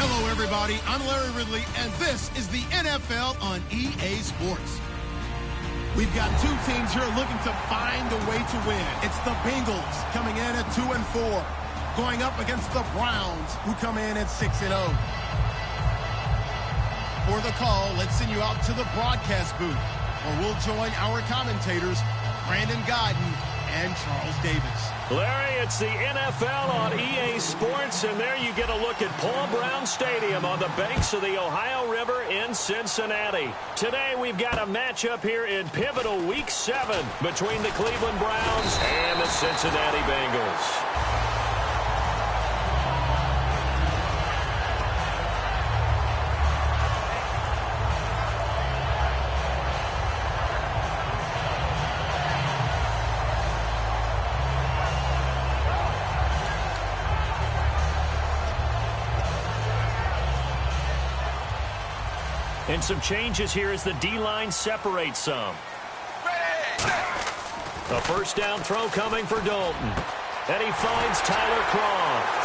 Hello, everybody. I'm Larry Ridley, and this is the NFL on EA Sports. We've got two teams here looking to find a way to win. It's the Bengals coming in at 2-4, going up against the Browns, who come in at 6-0. For the call, let's send you out to the broadcast booth, where we'll join our commentators, Brandon Godden and Charles Davis. Larry, it's the NFL on EA Sports, and there you get a look at Paul Brown Stadium on the banks of the Ohio River in Cincinnati. Today we've got a matchup here in pivotal Week 7 between the Cleveland Browns and the Cincinnati Bengals. And some changes here as the D-line separates some. A first down throw coming for Dalton. And he finds Tyler Kroft.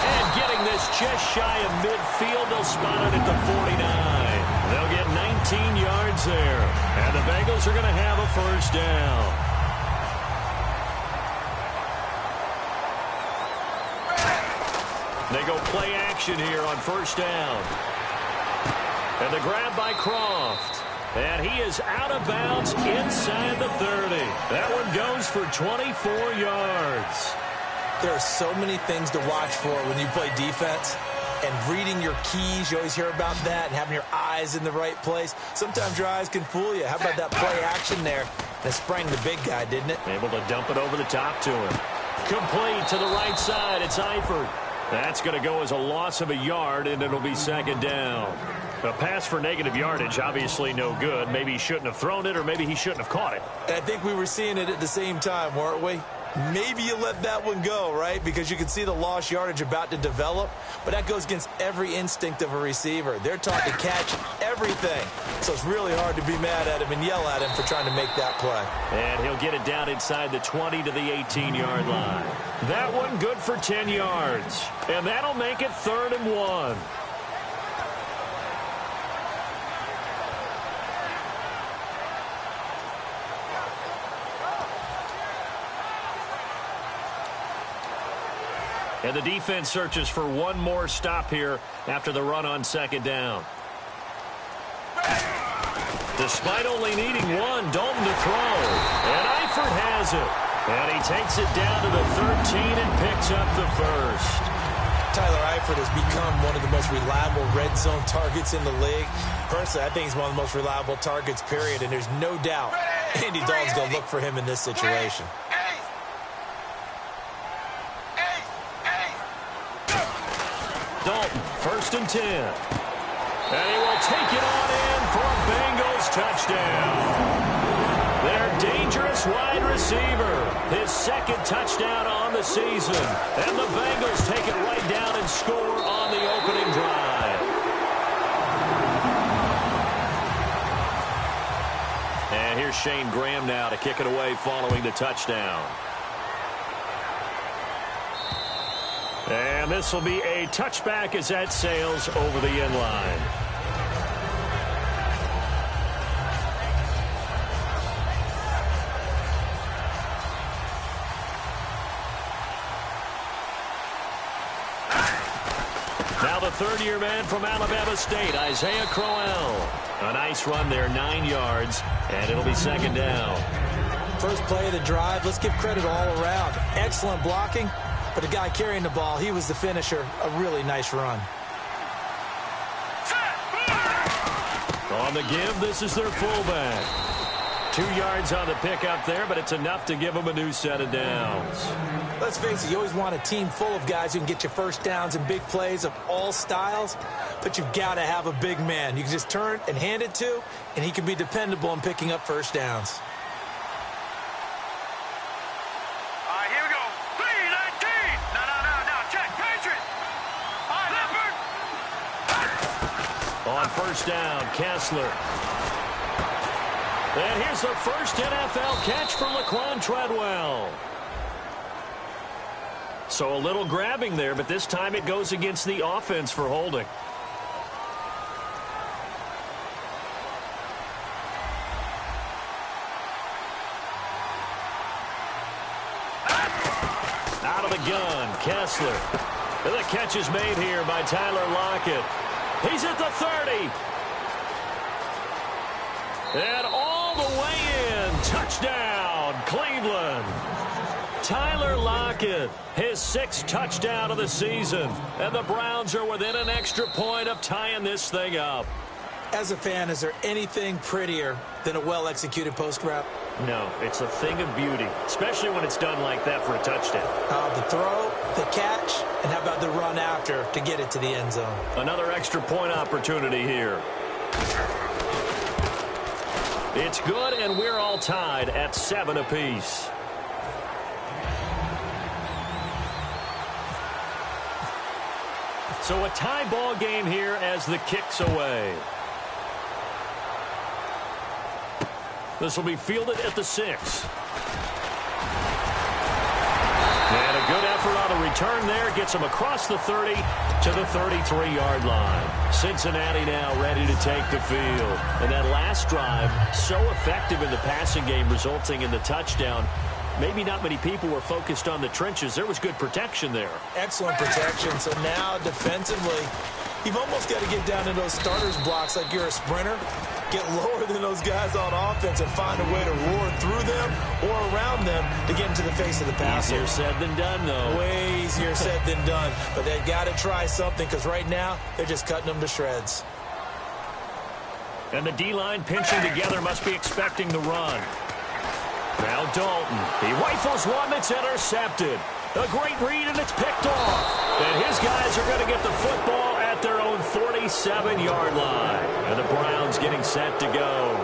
And getting this just shy of midfield, they'll spot it at the 49. They'll get 19 yards there. And the Bengals are going to have a first down. They go play action here on first down. And the grab by Kroft. And he is out of bounds inside the 30. That one goes for 24 yards. There are so many things to watch for when you play defense. And reading your keys, you always hear about that, and having your eyes in the right place. Sometimes your eyes can fool you. How about that play action there? That sprang the big guy, didn't it? Able to dump it over the top to him. Complete to the right side. It's Eifert. That's going to go as a loss of a yard, and it'll be second down. A pass for negative yardage, obviously no good. Maybe he shouldn't have thrown it, or maybe he shouldn't have caught it. I think we were seeing it at the same time, weren't we? Maybe you let that one go, right? Because you can see the lost yardage about to develop. But that goes against every instinct of a receiver. They're taught to catch everything. So it's really hard to be mad at him and yell at him for trying to make that play. And he'll get it down inside the 20 to the 18-yard line. That one good for 10 yards. And that'll make it 3rd and 1. And the defense searches for one more stop here after the run on second down. Despite only needing one, Dalton to throw. And Eifert has it. And he takes it down to the 13 and picks up the first. Tyler Eifert has become one of the most reliable red zone targets in the league. Personally, I think he's one of the most reliable targets, period. And there's no doubt Andy Dalton's going to look for him in this situation. Dalton, 1st and 10. And he will take it on in for a Bengals touchdown. Their dangerous wide receiver. His 2nd touchdown on the season. And the Bengals take it right down and score on the opening drive. And here's Shane Graham now to kick it away following the touchdown. And this will be a touchback as that sails over the end line. Now the 3rd-year man from Alabama State, Isaiah Crowell. A nice run there, 9 yards, and it'll be second down. First play of the drive, let's give credit all around. Excellent blocking. But the guy carrying the ball, he was the finisher. A really nice run. On the give, this is their fullback. 2 yards on the pickup there, but it's enough to give them a new set of downs. Let's face it, you always want a team full of guys who can get you first downs and big plays of all styles, but you've got to have a big man you can just turn and hand it to, and he can be dependable in picking up first downs. On first down, Kessler. And here's the first NFL catch for Laquan Treadwell. So a little grabbing there, but this time it goes against the offense for holding. Out of the gun, Kessler. And the catch is made here by Tyler Lockett. He's at the 30. And all the way in. Touchdown, Cleveland. Tyler Lockett, his 6th touchdown of the season. And the Browns are within an extra point of tying this thing up. As a fan, is there anything prettier than a well-executed post route? No, it's a thing of beauty, especially when it's done like that for a touchdown. The throw, the catch, and how about the run after to get it to the end zone? Another extra point opportunity here. It's good, and we're all tied at 7 apiece. So a tie ball game here as the kick's away. This will be fielded at the 6. And a good effort on the return there. Gets him across the 30 to the 33-yard line. Cincinnati now ready to take the field. And that last drive, so effective in the passing game, resulting in the touchdown. Maybe not many people were focused on the trenches. There was good protection there. Excellent protection. So now defensively, you've almost got to get down in those starters blocks like you're a sprinter. Get lower than those guys on offense and find a way to roar through them or around them to get into the face of the passer. Easier said than done, though. Way easier said than done. But they've got to try something because right now they're just cutting them to shreds. And the D-line pinching together must be expecting the run. Now Dalton. He rifles one that's intercepted. A great read, and it's picked off. And his guys are going to get the football at their own 47-yard line. And the Browns getting set to go.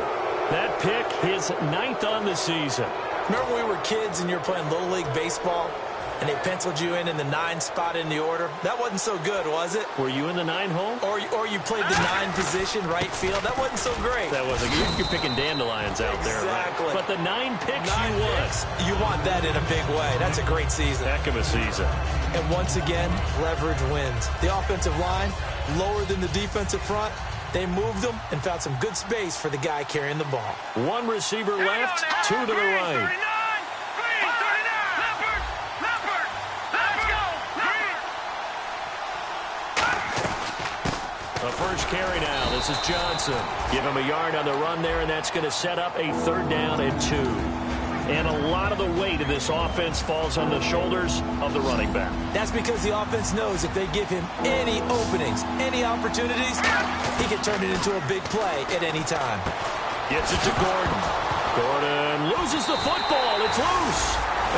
That pick, his 9th on the season. Remember when we were kids and you were playing Little League Baseball? And they penciled you in the 9 spot in the order? That wasn't so good, was it? Were you in the 9 hole? Or you played the 9 position, right field? That wasn't so great. That wasn't. You're picking dandelions out there. Exactly. Right? But the 9 picks you want that in a big way. That's a great season. Heck of a season. And once again, leverage wins. The offensive line, lower than the defensive front. They moved them and found some good space for the guy carrying the ball. 1 receiver left, 2 to the right. The first carry now. This is Johnson. Give him a yard on the run there, and that's going to set up a 3rd down and 2. And a lot of the weight of this offense falls on the shoulders of the running back. That's because the offense knows if they give him any openings, any opportunities, he can turn it into a big play at any time. Gets it to Gordon. Gordon loses the football. It's loose.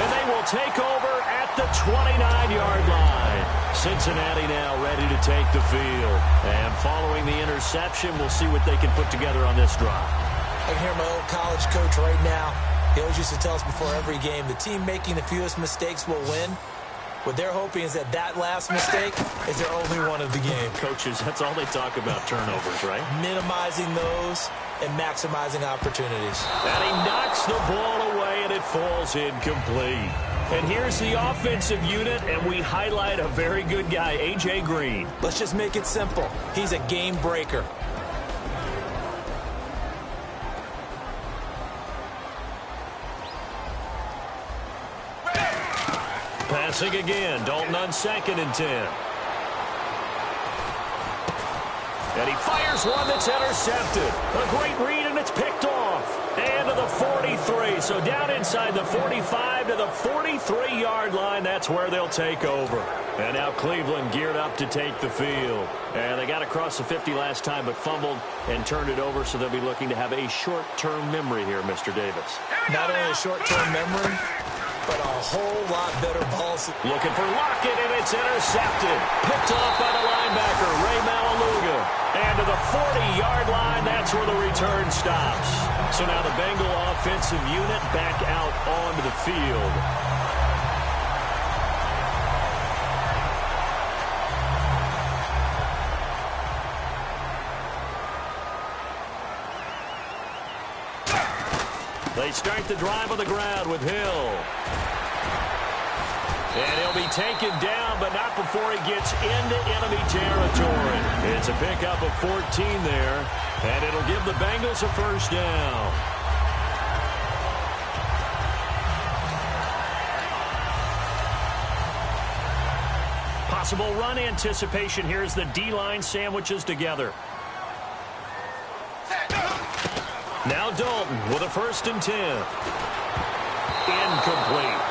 And they will take over at the 29-yard line. Cincinnati now ready to take the field. And following the interception, we'll see what they can put together on this drive. I can hear my old college coach right now. He always used to tell us before every game, the team making the fewest mistakes will win. What they're hoping is that last mistake is their only one of the game. Coaches, that's all they talk about, turnovers, right? Minimizing those and maximizing opportunities. And he knocks the ball away, and it falls incomplete. And here's the offensive unit, and we highlight a very good guy, A.J. Green. Let's just make it simple. He's a game breaker. Passing again. Dalton on 2nd and 10. And he fires one that's intercepted. A great read, and it's picked off. And to the 43. So down inside the 45 to the 43-yard line. That's where they'll take over. And now Cleveland geared up to take the field. And they got across the 50 last time, but fumbled and turned it over. So they'll be looking to have a short-term memory here, Mr. Davis. Not only a short-term memory, but a whole lot better balls. Looking for Lockett, and it's intercepted. Picked off by the linebacker, Ray Malaluga. And to the 40-yard line, that's where the return stops. So now the Bengal offensive unit back out onto the field. They start the drive on the ground with Hill. And he'll be taken down, but not before he gets into enemy territory. It's a pickup of 14 there, and it'll give the Bengals a first down. Possible run anticipation here as the D-line sandwiches together. Now Dalton with a 1st and 10. Incomplete.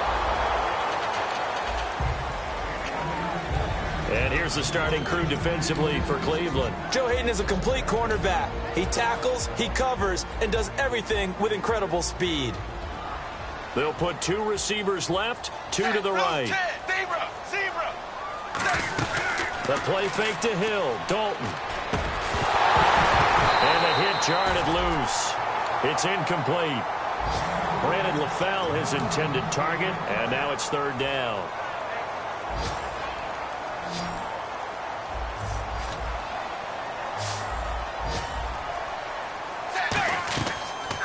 And here's the starting crew defensively for Cleveland. Joe Hayden is a complete cornerback. He tackles, he covers, and does everything with incredible speed. They'll put 2 receivers left, 2 to the right. The play fake to Hill. Dalton. And the hit jarred loose. It's incomplete. Brandon LaFell his intended target, and now it's 3rd down.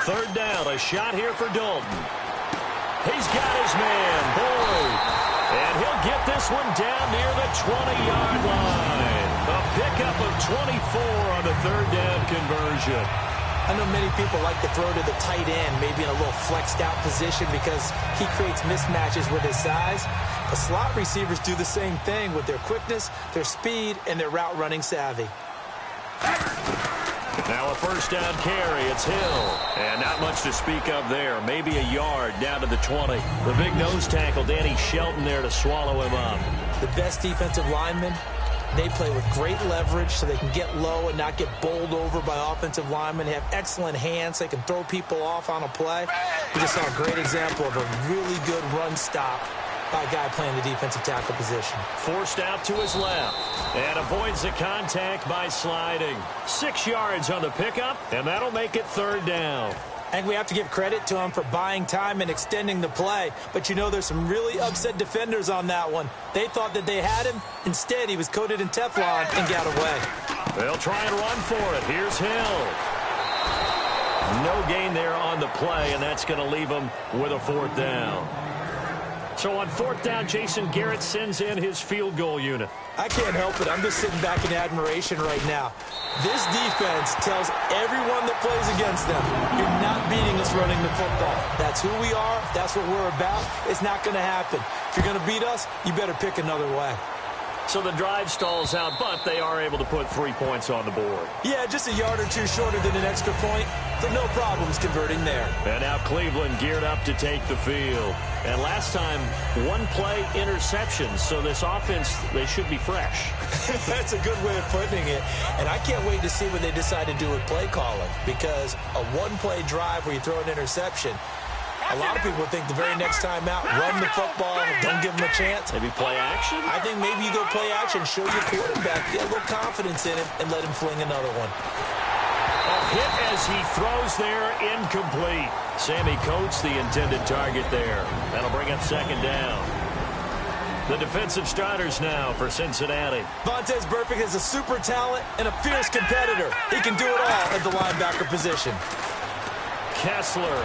Third down, a shot here for Dalton. He's got his man, Boyd. And he'll get this one down near the 20-yard line. A pickup of 24 on the 3rd down conversion. I know many people like to throw to the tight end, maybe in a little flexed out position because he creates mismatches with his size. The slot receivers do the same thing with their quickness, their speed, and their route running savvy. Now a 1st down carry. It's Hill. And not much to speak of there. Maybe a yard down to the 20. The big nose tackle, Danny Shelton, there to swallow him up. The best defensive linemen, they play with great leverage so they can get low and not get bowled over by offensive linemen. They have excellent hands. They can throw people off on a play. We just saw a great example of a really good run stop by a guy playing the defensive tackle position. Forced out to his left and avoids the contact by sliding. 6 yards on the pickup, and that'll make it 3rd down. I think we have to give credit to him for buying time and extending the play. But, you know, there's some really upset defenders on that one. They thought that they had him. Instead, he was coated in Teflon and got away. They'll try and run for it. Here's Hill. No gain there on the play, and that's going to leave him with a 4th down. So on 4th down, Jason Garrett sends in his field goal unit. I can't help it. I'm just sitting back in admiration right now. This defense tells everyone that plays against them, you're not beating us running the football. That's who we are. That's what we're about. It's not going to happen. If you're going to beat us, you better pick another way. So the drive stalls out, but they are able to put 3 points on the board. Yeah, just a yard or 2 shorter than an extra point, so no problems converting there. And now Cleveland geared up to take the field. And last time, 1 play interception, so this offense, they should be fresh. That's a good way of putting it. And I can't wait to see what they decide to do with play calling, because a 1-play drive where you throw an interception, a lot of people think the very next time out, run the football, don't give them a chance. Maybe play action? I think maybe you go play action, show your quarterback, get a little confidence in him, and let him fling another one. A hit as he throws there, incomplete. Sammy Coates, the intended target there. That'll bring up 2nd down. The defensive starters now for Cincinnati. Vontaze Burfict is a super talent and a fierce competitor. He can do it all at the linebacker position. Kessler.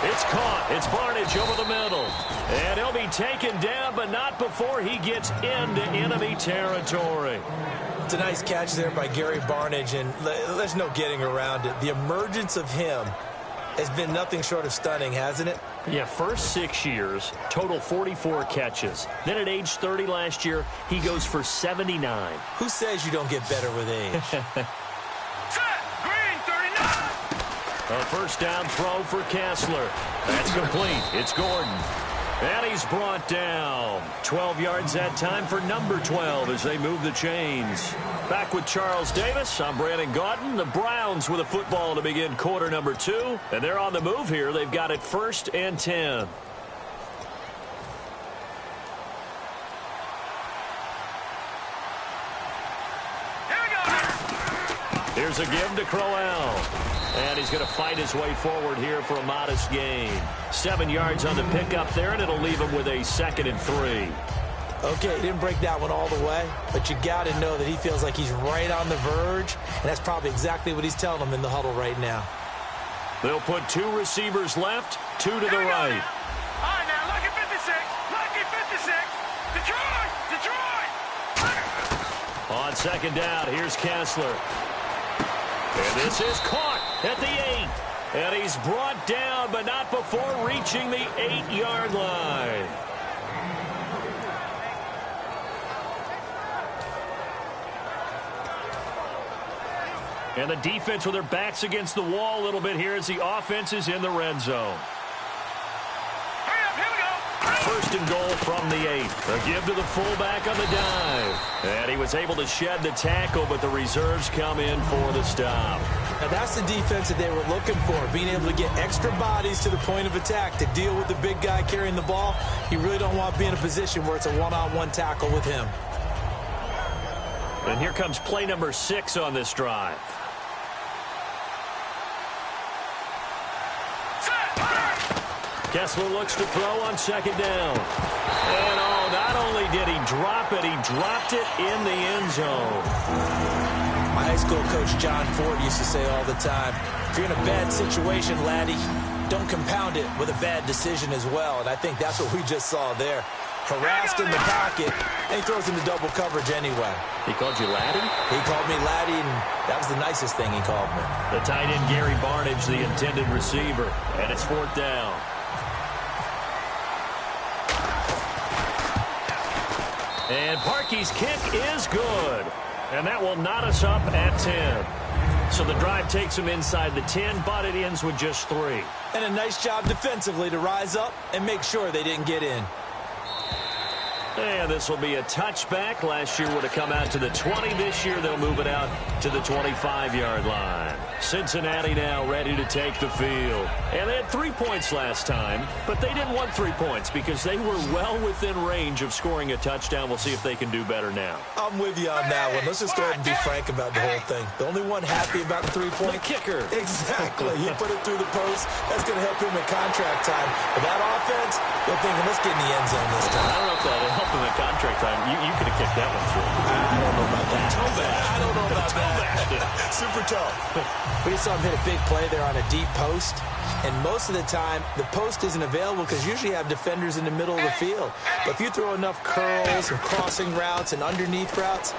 It's caught. It's Barnage over the middle. And he'll be taken down, but not before he gets into enemy territory. It's a nice catch there by Gary Barnage, and there's no getting around it. The emergence of him has been nothing short of stunning, hasn't it? Yeah, first 6 years, total 44 catches. Then at age 30 last year, he goes for 79. Who says you don't get better with age? A 1st down throw for Kessler. That's complete. It's Gordon. And he's brought down. 12 yards that time for number 12 as they move the chains. Back with Charles Davis. I'm Brandon Gaudin. The Browns with a football to begin quarter number 2. And they're on the move here. They've got it 1st and 10. Here's a give to Crowell. And he's going to fight his way forward here for a modest gain. 7 yards on the pickup there, and it'll leave him with a 2nd and 3. Okay, he didn't break that one all the way, but you got to know that he feels like he's right on the verge, and that's probably exactly what he's telling them in the huddle right now. They'll put 2 receivers left, 2 to the right. All right, now, lucky 56. Lucky 56. On second down, here's Kessler. And this is caught at the 8. And he's brought down, but not before reaching the 8-yard line. And the defense with their backs against the wall a little bit here as the offense is in the red zone. First and goal from the 8. A give to the fullback on the dive. And he was able to shed the tackle, but the reserves come in for the stop. Now that's the defense that they were looking for, being able to get extra bodies to the point of attack to deal with the big guy carrying the ball. You really don't want to be in a position where it's a one-on-one tackle with him. And here comes play number 6 on this drive. Kessler looks to throw on second down. And not only did he drop it, he dropped it in the end zone. My high school coach, John Ford, used to say all the time, if you're in a bad situation, laddie, don't compound it with a bad decision as well. And I think that's what we just saw there. Harassed in the pocket, and he throws into double coverage anyway. He called you laddie? He called me laddie, and that was the nicest thing he called me. The tight end, Gary Barnage, the intended receiver. And it's 4th down. And Parkey's kick is good. And that will knot us up at 10. So the drive takes him inside the 10, but it ends with just 3. And a nice job defensively to rise up and make sure they didn't get in. And this will be a touchback. Last year would have come out to the 20. This year they'll move it out to the 25-yard line. Cincinnati now ready to take the field. And they had 3 points last time, but they didn't want 3 points because they were well within range of scoring a touchdown. We'll see if they can do better now. I'm with you on that one. Let's just go ahead and be frank about the whole thing. The only one happy about the 3-point kicker. Exactly. He put it through the post. That's going to help him at contract time. But that offense, they're thinking, let's get in the end zone this time. I don't know if that'll help him at contract time. You could have kicked that one through. I don't know about that. Toe bash. I don't know about that. Super tough. We just saw him hit a big play there on a deep post. And most of the time, the post isn't available because usually you have defenders in the middle of the field. But if you throw enough curls and crossing routes and underneath routes,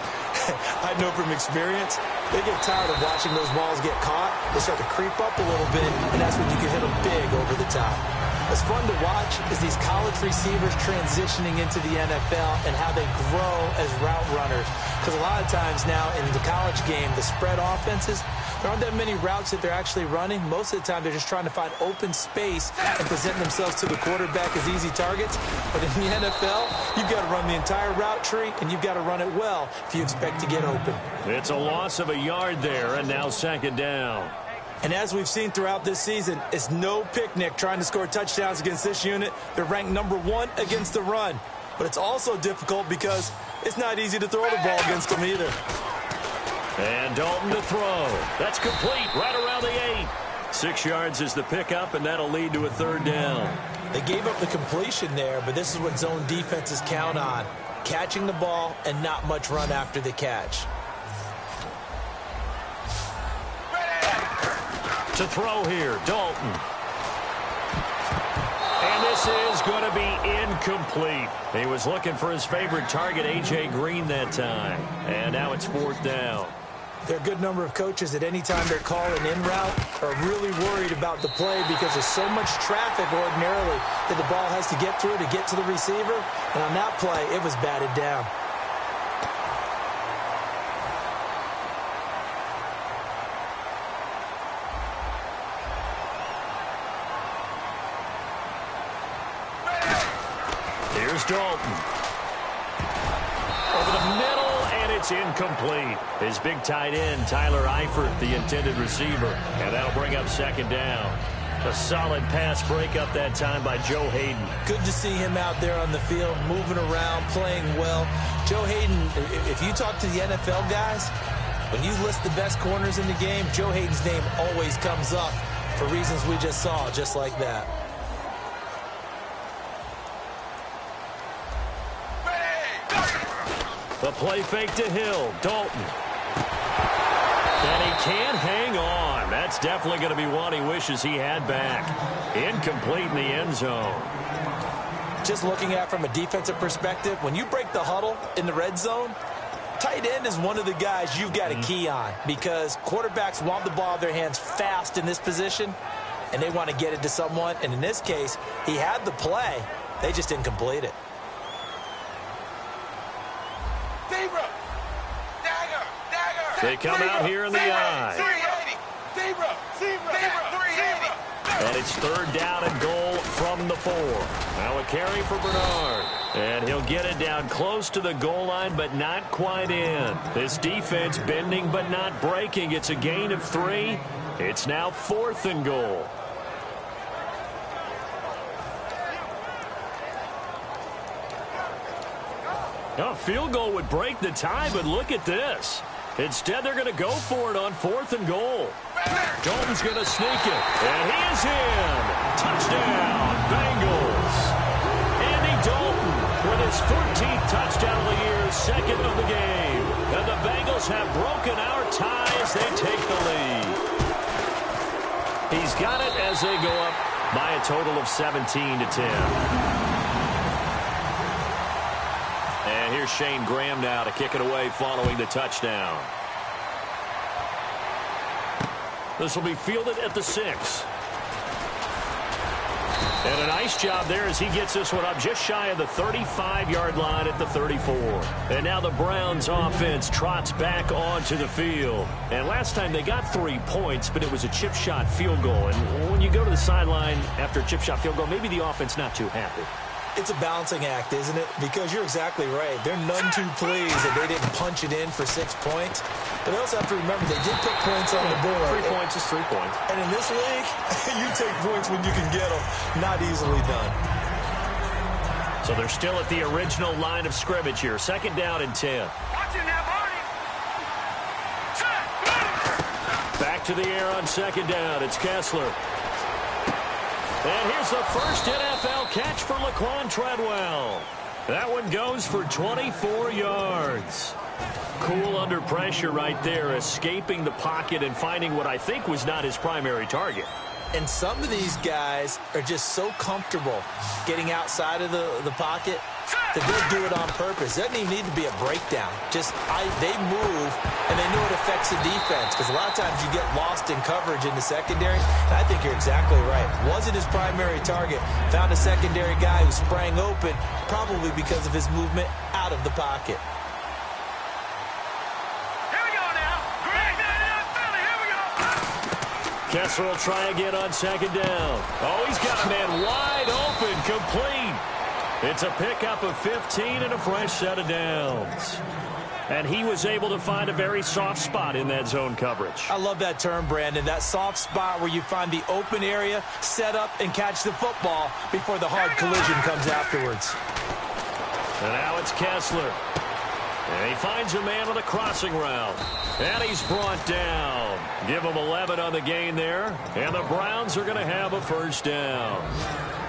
I know from experience, they get tired of watching those balls get caught. They start to creep up a little bit, and that's when you can hit them big over the top. What's fun to watch is these college receivers transitioning into the NFL and how they grow as route runners. Because a lot of times now in the college game, the spread offenses, there aren't that many routes that they're actually running. Most of the time, they're just trying to find open space and present themselves to the quarterback as easy targets. But in the NFL, you've got to run the entire route tree, and you've got to run it well if you expect to get open. It's a loss of a yard there, and now second down. And as we've seen throughout this season, it's no picnic trying to score touchdowns against this unit. They're ranked #1 against the run. But it's also difficult because it's not easy to throw the ball against them either. And Dalton to throw. That's complete right around the 8. 6 yards is the pickup, and that'll lead to a 3rd down. They gave up the completion there, but this is what zone defenses count on. Catching the ball and not much run after the catch. To throw here, Dalton. And this is going to be incomplete. He was looking for his favorite target, A.J. Green, that time. And now it's 4th down. There are a good number of coaches at any time they're calling in route are really worried about the play because there's so much traffic ordinarily that the ball has to get through to get to the receiver. And on that play, it was batted down. Here's Dalton. Over the middle, and it's incomplete. His big tight end, Tyler Eifert, the intended receiver. And that'll bring up second down. A solid pass breakup that time by Joe Hayden. Good to see him out there on the field, moving around, playing well. Joe Hayden, if you talk to the NFL guys, when you list the best corners in the game, Joe Hayden's name always comes up for reasons we just saw, just like that. The play fake to Hill. Dalton. And he can't hang on. That's definitely going to be one he wishes he had back. Incomplete in the end zone. Just looking at it from a defensive perspective, when you break the huddle in the red zone, Tight end is one of the guys you've got to key on because quarterbacks want the ball in their hands fast in this position, and they want to get it to someone. And in this case, he had the play. They just didn't complete it. They come out here in the I. And it's third down and goal from the 4. Now a carry for Bernard. And he'll get it down close to the goal line, but not quite in. This defense bending but not breaking. It's a gain of 3. It's now 4th and goal. A field goal would break the tie, but look at this. Instead, they're going to go for it on 4th and goal. Dalton's going to sneak it, and he is in. Touchdown, Bengals. Andy Dalton with his 14th touchdown of the year, 2nd of the game. And the Bengals have broken our tie as they take the lead. He's got it as they go up by a total of 17-10. And here's Shane Graham now to kick it away following the touchdown. This will be fielded at the 6. And a nice job there as he gets this one up just shy of the 35-yard line at the 34. And now the Browns offense trots back onto the field. And last time they got 3 points, but it was a chip shot field goal. And when you go to the sideline after a chip shot field goal, maybe the offense not too happy. It's a balancing act, isn't it? Because you're exactly right. They're none too pleased that they didn't punch it in for 6 points. But they also have to remember they did put points on the board. 3 points is 3 points. And in this league, you take points when you can get them. Not easily done. So they're still at the original line of scrimmage here. 2nd down and 10. Back to the air on 2nd down. It's Kessler. And here's the first NFL catch for Laquan Treadwell. That one goes for 24 yards. Cool under pressure right there, escaping the pocket and finding what I think was not his primary target. And some of these guys are just so comfortable getting outside of the pocket that they'll do it on purpose. It doesn't even need to be a breakdown. Just they move, and they know it affects the defense because a lot of times you get lost in coverage in the secondary. And I think you're exactly right. Wasn't his primary target. Found a secondary guy who sprang open, probably because of his movement out of the pocket. Kessler will try again on 2nd down. Oh, he's got a man wide open, complete. It's a pickup of 15 and a fresh set of downs. And he was able to find a very soft spot in that zone coverage. I love that term, Brandon. That soft spot where you find the open area, set up, and catch the football before the hard collision comes afterwards. And now it's Kessler. And he finds a man on a crossing route. And he's brought down. Give him 11 on the gain there. And the Browns are going to have a first down.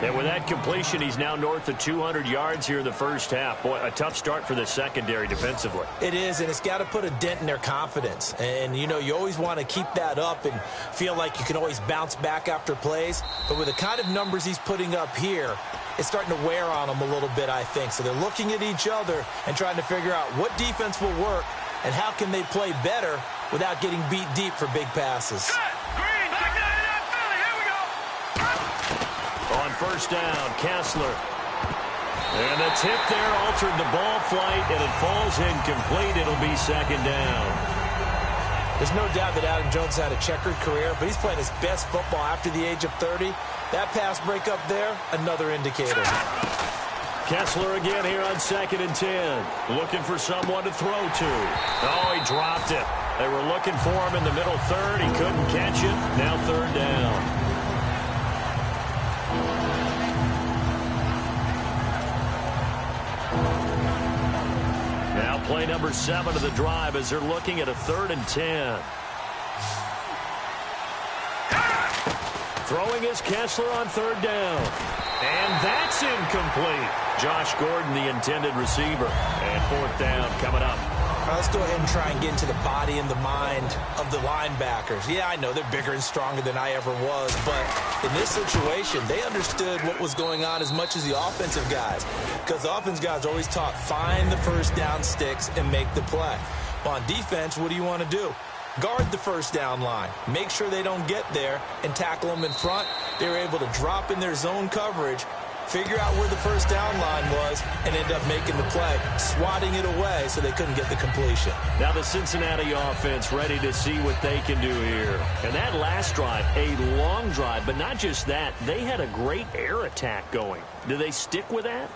And with that completion, he's now north of 200 yards here in the first half. Boy, a tough start for the secondary defensively. It is, and it's got to put a dent in their confidence. And, you know, you always want to keep that up and feel like you can always bounce back after plays. But with the kind of numbers he's putting up here, it's starting to wear on them a little bit, I think. So they're looking at each other and trying to figure out what defense will work and how can they play better without getting beat deep for big passes. On first down, Kessler. And the tip there altered the ball flight, and it falls incomplete. It'll be 2nd down. There's no doubt that Adam Jones had a checkered career, but he's playing his best football after the age of 30. That pass breakup there, another indicator. Kessler again here on 2nd and 10. Looking for someone to throw to. Oh, he dropped it. They were looking for him in the middle third. He couldn't catch it. Now 3rd down. Now play number 7 of the drive as they're looking at a 3rd and 10. Throwing is Kessler on 3rd down. And that's incomplete. Josh Gordon, the intended receiver. And 4th down coming up Jeremiah, let's go ahead and try and get into the body and the mind of the linebackers. Yeah, I know they're bigger and stronger than I ever was, but in this situation, they understood what was going on as much as the offensive guys, because the offensive guys are always taught, find the first down sticks and make the play. Well, on defense, what do you want to do? Guard the first down line. Make sure they don't get there and tackle them in front. They were able to drop in their zone coverage, figure out where the first down line was, and end up making the play, swatting it away so they couldn't get the completion. Now the Cincinnati offense ready to see what they can do here. And that last drive, a long drive, but not just that. They had a great air attack going. Do they stick with that?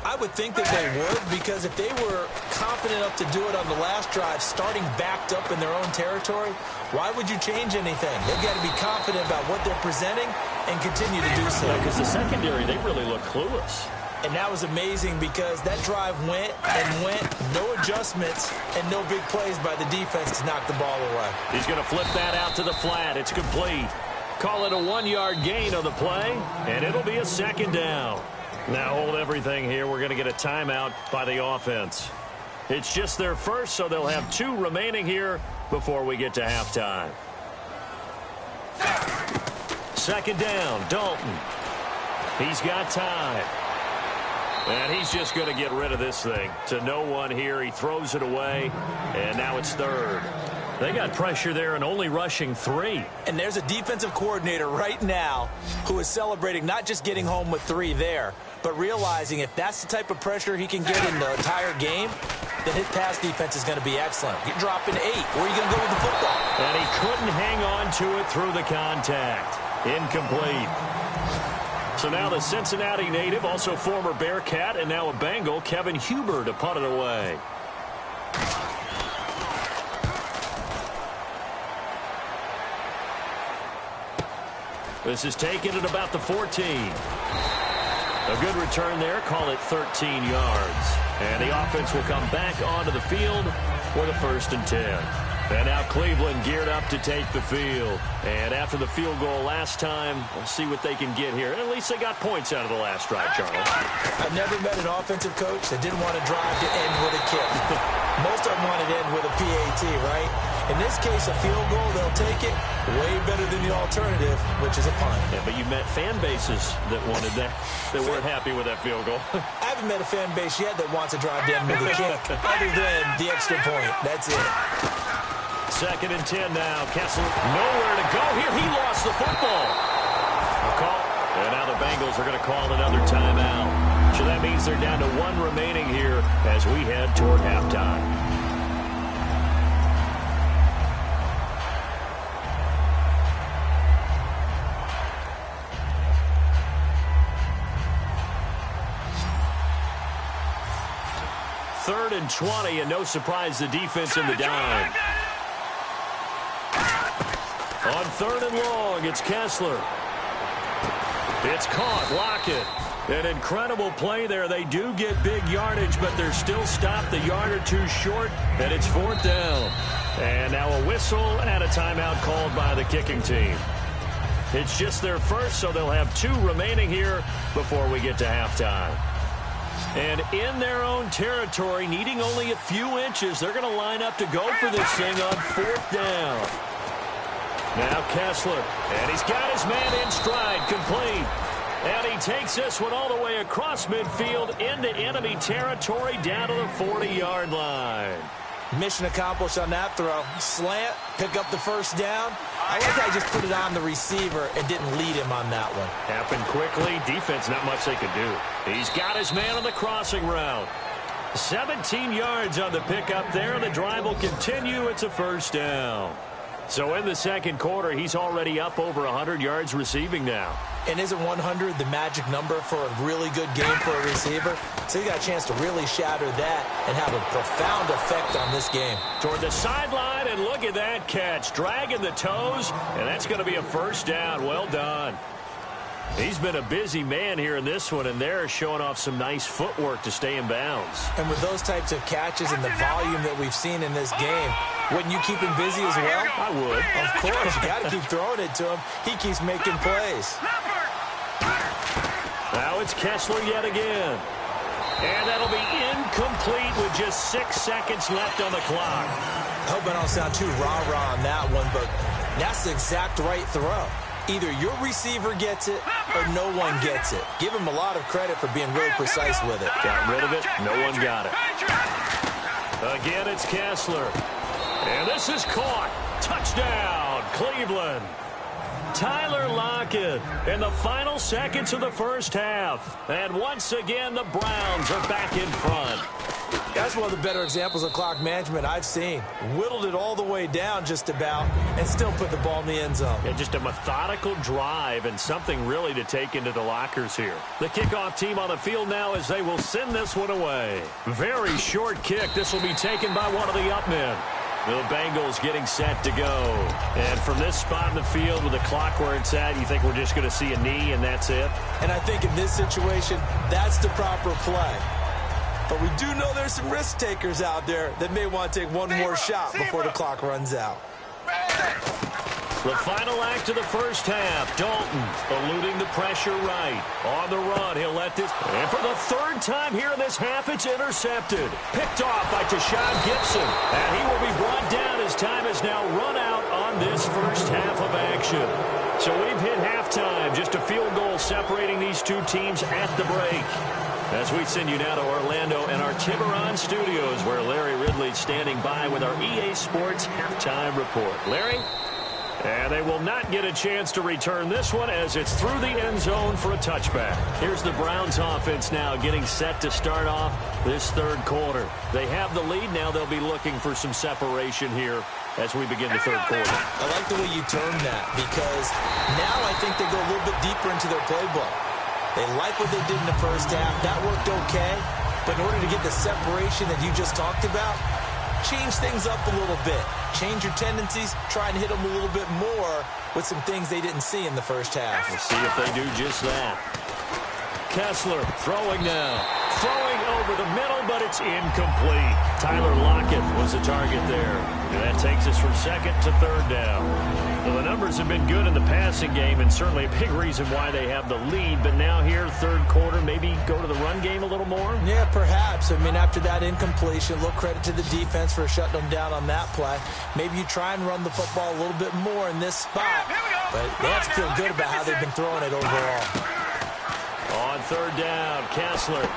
I would think that they would, because if they were confident enough to do it on the last drive, starting backed up in their own territory, why would you change anything? They've got to be confident about what they're presenting and continue to do so. Because the secondary, they really look clueless. And that was amazing because that drive went and went, no adjustments and no big plays by the defense to knock the ball away. He's going to flip that out to the flat. It's complete. Call it a 1-yard gain on the play, and it'll be a second down. Now hold everything here. We're going to get a timeout by the offense. It's just their first, so they'll have 2 remaining here before we get to halftime. Second down, Dalton. He's got time. And he's just going to get rid of this thing. To no one here. He throws it away, and now it's third. They got pressure there and only rushing 3. And there's a defensive coordinator right now who is celebrating not just getting home with 3 there, but realizing if that's the type of pressure he can get in the entire game, then his pass defense is going to be excellent. You're dropping 8. Where are you going to go with the football? And he couldn't hang on to it through the contact. Incomplete. So now the Cincinnati native, also former Bearcat and now a Bengal, Kevin Huber, to punt it away. This is taken at about the 14. A good return there. Call it 13 yards. And the offense will come back onto the field for the 1st and 10. And now Cleveland geared up to take the field. And after the field goal last time, we'll see what they can get here. And at least they got points out of the last drive, Charles. I've never met an offensive coach that didn't want to drive to end with a kick. Most of them want to end with a PAT, right? In this case, a field goal, they'll take it. Way better than the alternative, which is a punt. Yeah, but you met fan bases that wanted that, that weren't happy with that field goal. I haven't met a fan base yet that wants to drive to end with a kick, other than the extra point. That's it. 2nd and 10 now. Kessler nowhere to go here. He lost the football. A call. And now the Bengals are going to call another timeout. So that means they're down to 1 remaining here as we head toward halftime. Third and 20, and no surprise, the defense in the dime. On 3rd and long, it's Kessler. It's caught. Lockett. An incredible play there. They do get big yardage, but they're still stopped the yard or 2 short, and it's 4th down. And now a whistle and a timeout called by the kicking team. It's just their first, so they'll have 2 remaining here before we get to halftime. And in their own territory, needing only a few inches, they're going to line up to go for this thing on 4th down. Now Kessler, and he's got his man in stride, complete. And he takes this one all the way across midfield into enemy territory down to the 40-yard line. Mission accomplished on that throw. Slant, pick up the first down. I like how he just put it on the receiver and didn't lead him on that one. Happened quickly. Defense, not much they could do. He's got his man on the crossing route. 17 yards on the pickup there. The drive will continue. It's a 1st down. So in the 2nd quarter, he's already up over 100 yards receiving now. And isn't 100 the magic number for a really good game for a receiver? So he got a chance to really shatter that and have a profound effect on this game. Toward the sideline, and look at that catch. Dragging the toes, and that's going to be a 1st down. Well done. He's been a busy man here in this one, and they're showing off some nice footwork to stay in bounds. And with those types of catches and the volume that we've seen in this game, wouldn't you keep him busy as well? I would. Of course. You got to keep throwing it to him. He keeps making plays. Now it's Kessler yet again. And that'll be incomplete with just 6 seconds left on the clock. I hope I don't sound too rah-rah on that one, but that's the exact right throw. Either your receiver gets it or no one gets it. Give him a lot of credit for being really precise with it. Got rid of it. No one got it. Again, it's Kessler. And this is caught. Touchdown, Cleveland. Tyler Lockett in the final seconds of the first half. And once again, the Browns are back in front. That's one of the better examples of clock management I've seen. Whittled it all the way down just about and still put the ball in the end zone. Yeah, just a methodical drive and something really to take into the lockers here. The kickoff team on the field now as they will send this one away. Very short kick. This will be taken by one of the up men. The Bengals getting set to go. And from this spot in the field with the clock where it's at, you think we're just going to see a knee and that's it? And I think in this situation, that's the proper play. But we do know there's some risk takers out there that may want to take one more shot before the clock runs out. The final act of the first half. Dalton eluding the pressure right. On the run, he'll let this. And for the third time here in this half, it's intercepted. Picked off by Tashawn Gibson. And he will be brought down as time has now run out on this first half of action. So we've hit halftime. Just a field goal separating these two teams at the break. As we send you now to Orlando and our Tiburon studios, where Larry Ridley's standing by with our EA Sports halftime report. Larry? And they will not get a chance to return this one as it's through the end zone for a touchback. Here's the Browns offense now getting set to start off this third quarter. They have the lead. Now they'll be looking for some separation here as we begin the third quarter. I like the way you termed that because now I think they go a little bit deeper into their playbook. They like what they did in the first half. That worked okay. But in order to get the separation that you just talked about, change things up a little bit. Change your tendencies. Try and hit them a little bit more with some things they didn't see in the first half. We'll see if they do just that. Kessler throwing now. Throwing over the middle, but it's incomplete. Tyler Lockett was the target there. And that takes us from second to third down. Well, the numbers have been good in the passing game and certainly a big reason why they have the lead. But now here, third quarter, maybe go to the run game a little more? Yeah, perhaps. I mean, after that incompletion, a little credit to the defense for shutting them down on that play. Maybe you try and run the football a little bit more in this spot. But they have to feel good about how they've been throwing it overall. On third down, Kessler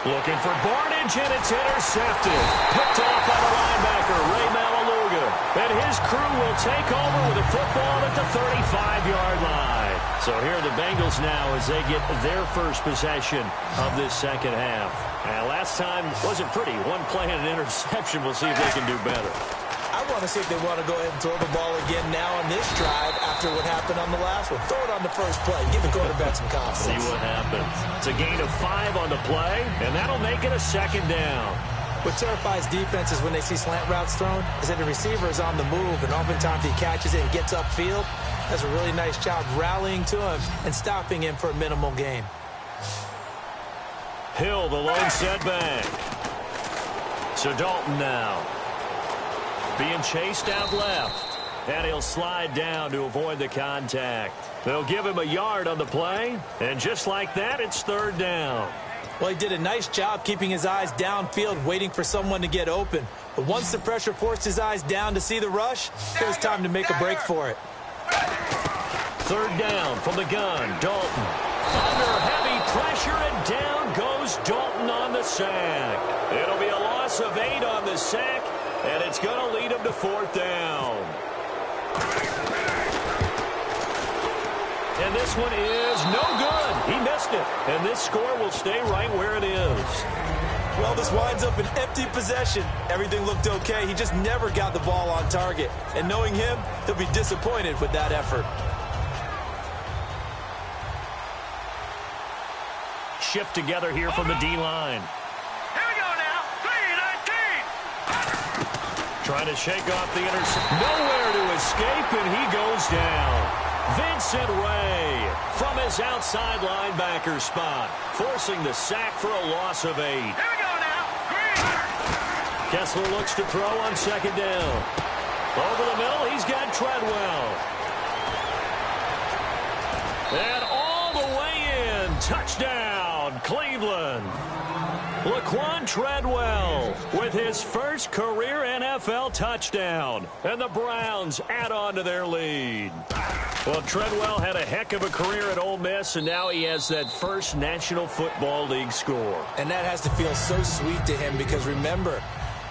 looking for Barnage, and it's intercepted. Picked off by the linebacker, Ray Maliluga. And his crew will take over with a football at the 35-yard line. So here are the Bengals now as they get their first possession of this second half. And last time wasn't pretty. One play and an interception. We'll see if they can do better. I want to see if they want to go ahead and throw the ball again now on this drive after what happened on the last one. Throw it on the first play. Give the quarterback some confidence. See what happens. It's a gain of 5 on the play, and that'll make it a second down. What terrifies defenses when they see slant routes thrown is that the receiver is on the move, and oftentimes he catches it and gets upfield. Does a really nice job rallying to him and stopping him for a minimal gain. Hill, the lone setback. So Dalton now being chased out left, and he'll slide down to avoid the contact. They'll give him a yard on the play, and just like that, it's third down. Well, he did a nice job keeping his eyes downfield, waiting for someone to get open. But once the pressure forced his eyes down to see the rush, it was time to make a break for it. Third down from the gun, Dalton. Under heavy pressure, and down goes Dalton on the sack. It'll be a loss of 8 on the sack, and it's going to lead him to fourth down. And this one is no good. He missed it. And this score will stay right where it is. Well, this winds up an empty possession. Everything looked okay. He just never got the ball on target. And knowing him, he'll be disappointed with that effort. Shift together here from the D-line. Here we go now. 3-19. Trying to shake off the interception. Nowhere to escape, and he goes down. Vincent Ray from his outside linebacker spot, forcing the sack for a loss of 8. Here we go now. Green. Kessler looks to throw on second down. Over the middle, he's got Treadwell. And all the way in. Touchdown, Cleveland. Laquan Treadwell with his first career NFL touchdown. And the Browns add on to their lead. Well, Treadwell had a heck of a career at Ole Miss, and now he has that first National Football League score. And that has to feel so sweet to him because, remember,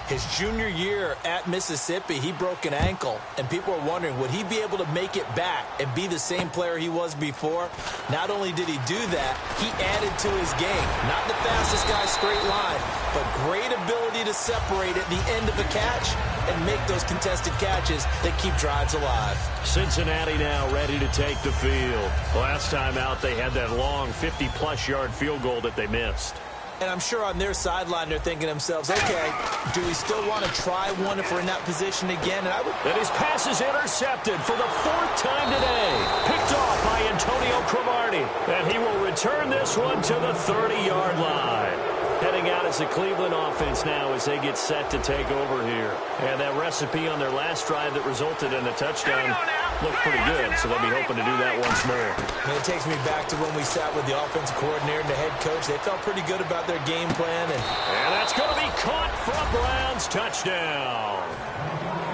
his junior year at Mississippi, he broke an ankle, and people were wondering, would he be able to make it back and be the same player he was before? Not only did he do that, he added to his game. Not the fastest guy straight line, but great ability to separate at the end of a catch and make those contested catches that keep drives alive. Cincinnati now ready to take the field. Last time out, they had that long 50-plus yard field goal that they missed. And I'm sure on their sideline they're thinking to themselves, okay, do we still want to try one if we're in that position again? And his pass is intercepted for the fourth time today. Picked off by Antonio Cromartie. And he will return this one to the 30-yard line. Heading out as the Cleveland offense now as they get set to take over here. And that recipe on their last drive that resulted in a touchdown looked pretty good, so they'll be hoping to do that once more. And it takes me back to when we sat with the offensive coordinator and the head coach. They felt pretty good about their game plan. And that's going to be caught for a Browns touchdown.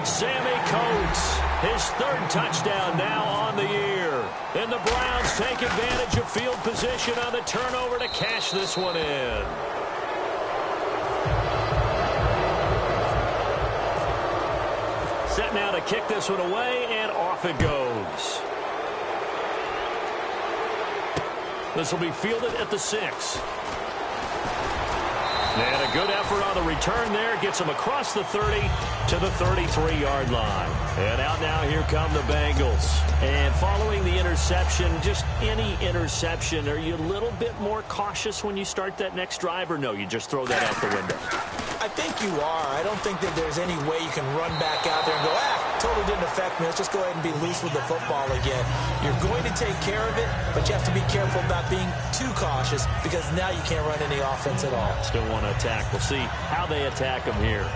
Sammy Coates, his third touchdown now on the year. And the Browns take advantage of field position on the turnover to cash this one in. Set now to kick this one away, and off it goes. This will be fielded at the 6. And a good effort on the return there. Gets him across the 30 to the 33-yard line. And out now, here come the Bengals. And following the interception, just any interception, are you a little bit more cautious when you start that next drive, or no, you just throw that out the window? I think you are. I don't think that there's any way you can run back out there and go, totally didn't affect me. Let's just go ahead and be loose with the football again. You're going to take care of it, but you have to be careful about being too cautious because now you can't run any offense at all. Still want to attack. We'll see how they attack them here.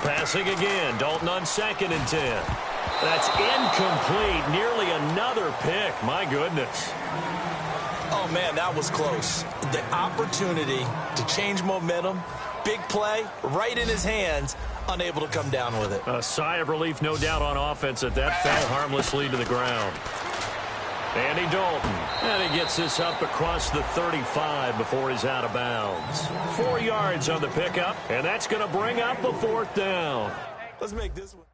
Passing again. Dalton on 2nd and 10. That's incomplete. Nearly another pick. My goodness. Oh, man, that was close. The opportunity to change momentum, big play, right in his hands, unable to come down with it. A sigh of relief, no doubt, on offense that fell harmlessly to the ground. Andy Dalton. And he gets this up across the 35 before he's out of bounds. 4 yards on the pickup, and that's going to bring up a 4th down. Let's make this one.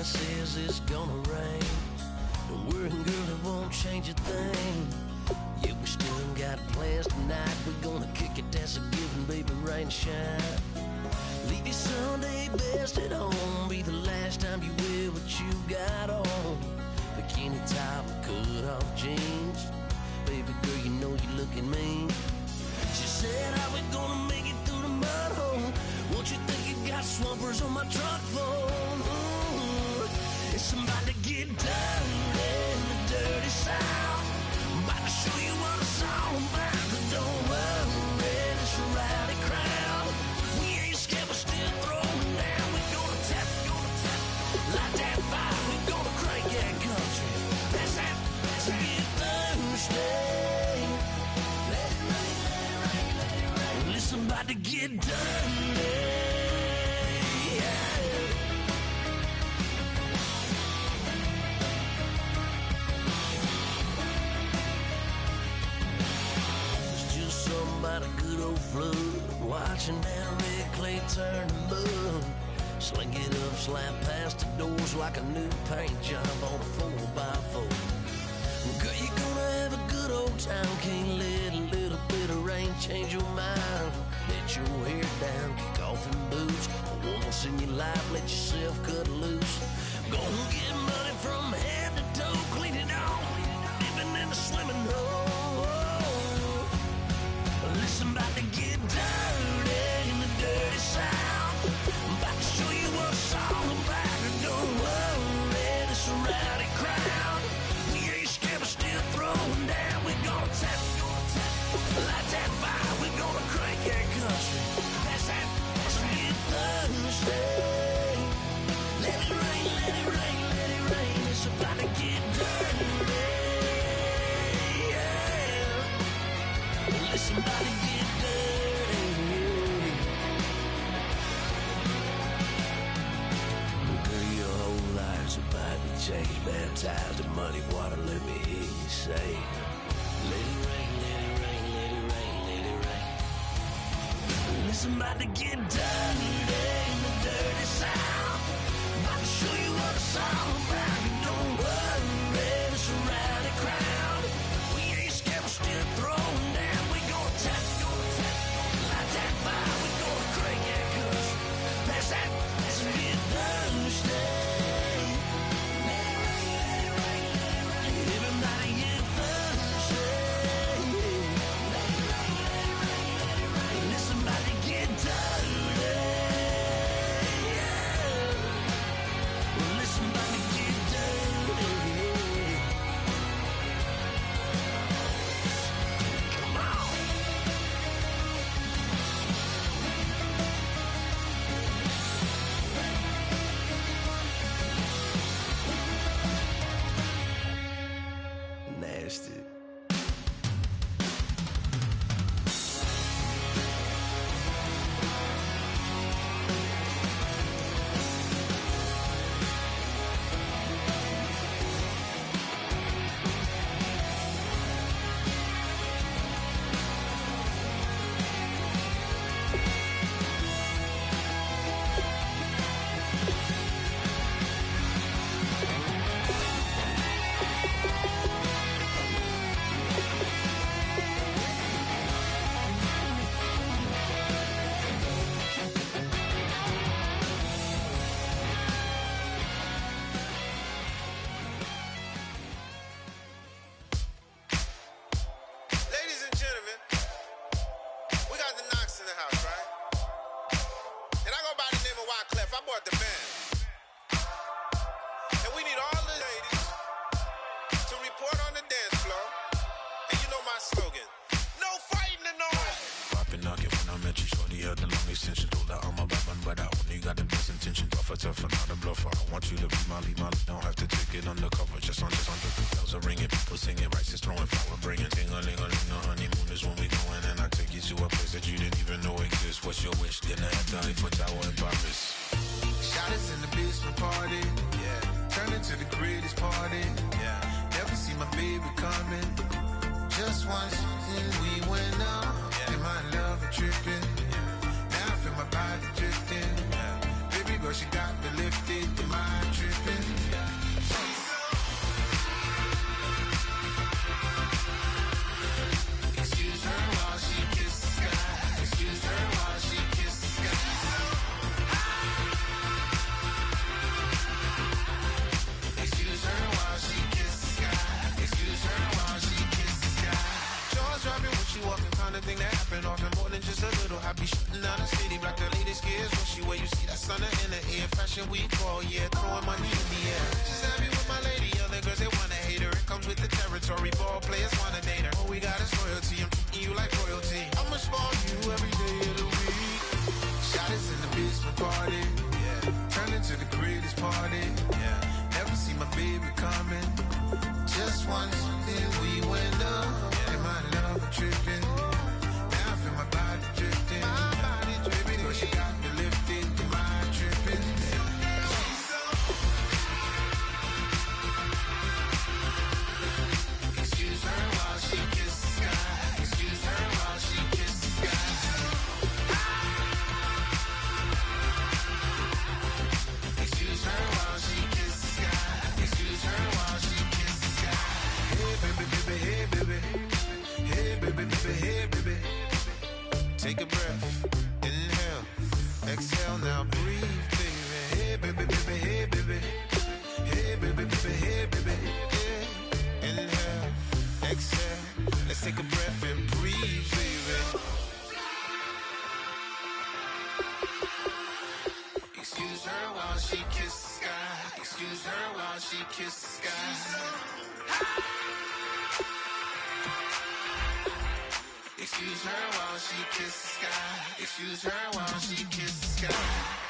Says it's gonna rain. Don't worry, girl, it won't change a thing. Yeah, we still got plans tonight. We're gonna kick it, that's a given, baby, rain and shine. Leave your Sunday best at home. Be the last time you wear what you got on. Bikini top, cut off jeans. Baby girl, you know you looking mean. She said, how we gonna make it through the mud hole? Won't you think you got swampers on my truck phone? It's about to get down in the dirty South. I'm about to show you what it's all about. But don't worry, it's a rowdy crowd. We ain't scared, we're still throwing down. We're gonna tap, light that fire. We're gonna crank that country. Let's get thirsty. Let it get dirty. Yeah. It's just somebody good old flood, watching that red clay turn to mud. Sling it up, slap past the doors like a new paint job on a 4x4. Girl, you're gonna have a good old time. Can't let a little bit of rain change your mind. Let your hair down, kick off in boots. Once in your life, let yourself cut loose. Gonna get money from head to toe, clean it off, living in a swimming hole. Listen, about to get dirty in the dirty South. I'm about to show you what it's all about. Don't worry, this a rowdy crowd. We ain't scared, but still throwing down. We're gonna tap, light that fire. We're gonna crank that country. That's that, let's get Thursday. Let it rain, let it rain, let it rain. It's about to get dirty. Yeah. Listen, about to get dirty. Girl, your whole life's about to change. Baptized in muddy water, let me hear you say, let it rain, let it rain, let it rain, let it rain. Listen, about to get dirty in the dirty South. About to show you what it's all about. Don't worry, it's a rowdy crowd. We ain't scared, we're still throwing down. We gonna tap, light that fire. We gonna crank that country. That's that, let's get Thursday. Everybody get Thursday. Listen, about to get dirty. Yeah. Listen, about to get dirty. Come on. Nasty. Ladies and gentlemen, we got the Knox in the house, right? And I go by the name of Wyclef. I bought the band. And we need all the ladies to report on the dance floor. And you know my slogan, no fighting in no way. Poppin' nugget when I met you, shorty had the long extension. Told her I'm a bad one, but I only got the best intention. Tougher, not a bluffer. I want you to be my lead, don't have to take it undercover. Just on bells are ringing, people singing, rice is throwing, flower bringing. Ding-a-ling-a-ling, the honeymoon is when we going, and I take you to a place that you didn't even know exists. What's your wish? Dinner at the Eiffel Tower in Paris. Shot us in the basement party, yeah. Turn into the greatest party, yeah. Never see my baby coming. Just once, and we went up, yeah. And my love a tripping, yeah. Now I feel my body drifting, yeah. Baby girl, she got me lifted, the mind tripping, yeah. Excuse her while she kisses the sky. Excuse her while she kisses the sky. Excuse her while she kisses the sky. Excuse her while she kisses the sky. Jaws dropping when she walking, kind of thing that happen often more than just a little. I be shutting down the city, black the latest gears. When she where you see that sun in the air, fashion week all year, throwing money in the air. She's happy with my lady, other girls they wanna hate her. It comes with the territory, ball players wanna date her. All we got is loyalty, I'm treating you like royalty. I'ma spoil you every day of the week. Shot us in the basement party, yeah. Turn into the greatest party, yeah. Never see my baby coming. Just once, then we went up, yeah. And my love a tripping. Now I feel my body drifting. My body exhale now, breathe, baby. Hey, baby, baby, hey, baby. Hey, baby, baby, hey, baby. Yeah. Inhale, exhale. Let's take a breath and breathe, baby. Excuse her while she kisses the sky. Excuse her while she kisses the sky. Excuse her while she kisses the sky. Excuse her while she kisses the sky.